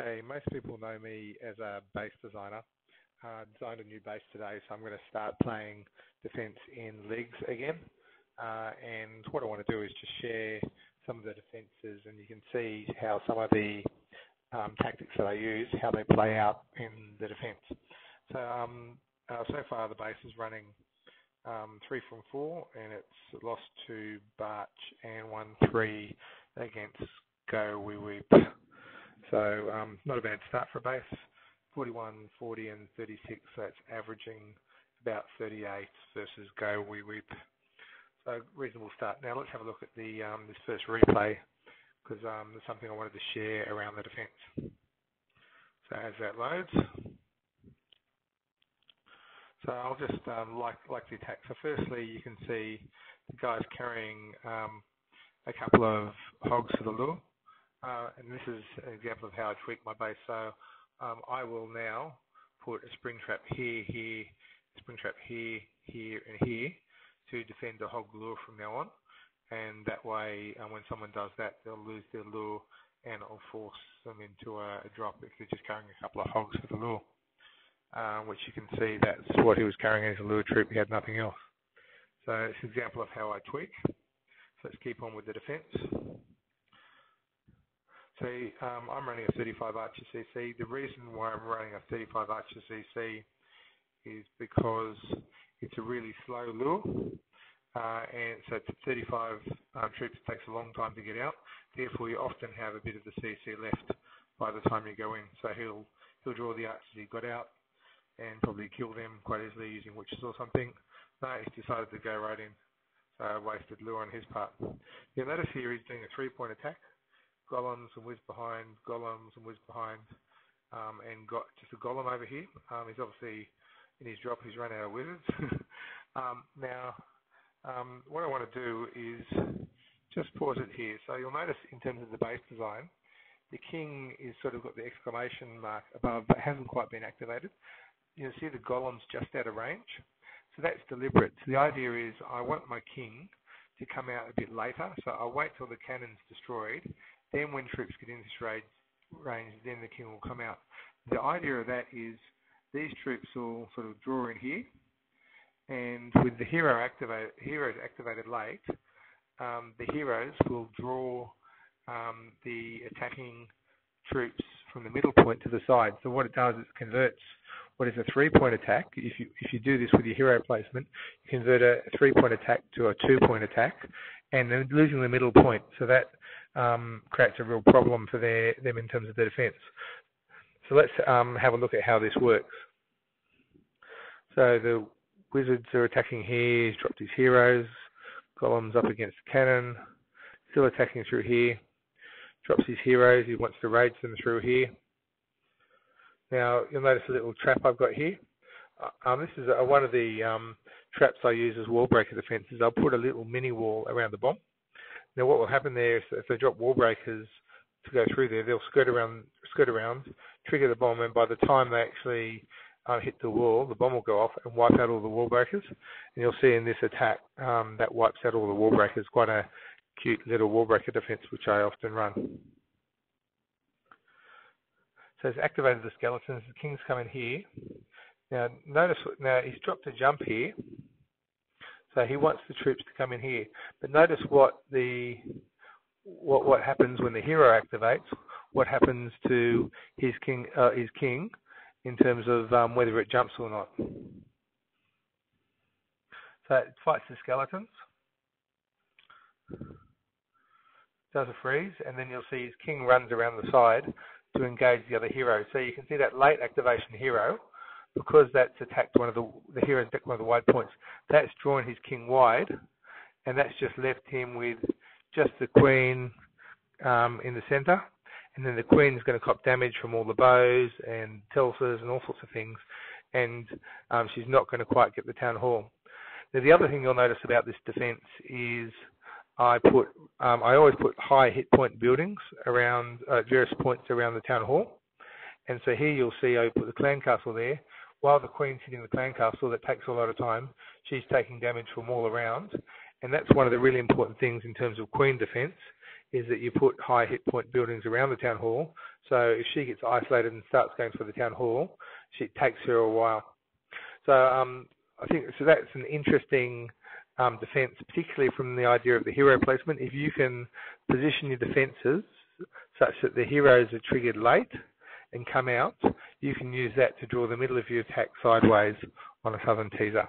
Okay, most people know me as a base designer. Designed a new base today, so I'm going to start playing defense in leagues again. And what I want to do is just share some of the defenses, and you can see how some of the tactics that I use, how they play out in the defense. So far the base is running 3 from 4, and it's lost to Barch and 1-3 against Go Wee Weep. So not a bad start for a base. 41, 40 and 36, so that's averaging about 38 versus Go Wee Weep. So reasonable start. Now let's have a look at the this first replay, because there's something I wanted to share around the defence. So as that loads, so I'll just like the attack. So firstly, you can see the guy's carrying a couple of hogs to the lure, and this is an example of how I tweak my base. So I will now put a spring trap here, spring trap here, and here to defend the hog lure from now on. And that way, when someone does that, they'll lose their lure, and it'll force them into a drop if they're just carrying a couple of hogs for the lure. Which you can see that's what he was carrying as a lure troop. He had nothing else. So it's an example of how I tweak. So let's keep on with the defense. So I'm running a 35 Archer CC. The reason why I'm running a 35 Archer CC is because it's a really slow lure, and so it's 35 troops. It takes a long time to get out. Therefore, you often have a bit of the CC left by the time you go in. So he'll draw the archers he got out and probably kill them quite easily using witches or something. No, he's decided to go right in. So I wasted lure on his part. You'll notice here he's doing a 3-point attack. Golems and whiz behind, golems and whiz behind, and got just a golem over here. He's obviously, in his drop, he's run out of wizards. Now, what I want to do is just pause it here. So you'll notice in terms of the base design, the king is sort of got the exclamation mark above, but hasn't quite been activated. You'll see the golem's just out of range. So that's deliberate. So the idea is I want my king to come out a bit later. So I'll wait till the cannon's destroyed. Then when troops get into this range, then the king will come out. The idea of that is these troops will sort of draw in here, and with the heroes activated late, the heroes will draw the attacking troops from the middle point to the side. So what it does is it converts what is a 3-point attack. If you do this with your hero placement, you convert a 3-point attack to a 2-point attack, and then losing the middle point. So that creates a real problem for them in terms of their defense. So let's have a look at how this works. So the wizards are attacking here. He's dropped his heroes. Golem's up against the cannon. Still attacking through here. Drops his heroes. He wants to rage them through here. Now you'll notice a little trap I've got here. This is one of the traps I use as wall breaker defenses. I'll put a little mini wall around the bomb. Now what will happen there is if they drop wall breakers to go through there, they'll skirt around, trigger the bomb, and by the time they actually hit the wall, the bomb will go off and wipe out all the wall breakers. And you'll see in this attack that wipes out all the wall breakers. Quite a cute little wall breaker defense which I often run. So it's activated the skeletons. The king's coming here. Now notice, now he's dropped a jump here. So he wants the troops to come in here. But notice what happens when the hero activates. What happens to his king in terms of whether it jumps or not. So it fights the skeletons. Does a freeze, and then you'll see his king runs around the side to engage the other hero. So you can see that late activation hero, because that's attacked one of the heroes attacked one of the wide points, that's drawn his king wide, and that's just left him with just the queen in the center, and then the queen's going to cop damage from all the bows and telsers and all sorts of things, and she's not going to quite get the town hall. Now the other thing you'll notice about this defense is I always put high hit point buildings around various points around the town hall, and so here you'll see I put the clan castle there. While the queen's hitting the clan castle, that takes a lot of time. She's taking damage from all around, and that's one of the really important things in terms of queen defense, is that you put high hit point buildings around the town hall So if she gets isolated and starts going for the town hall, it takes her a while. So I think that's an interesting defense, particularly from the idea of the hero placement. If you can position your defenses such that the heroes are triggered late and come out, you can use that to draw the middle of your attack sideways on a southern teaser.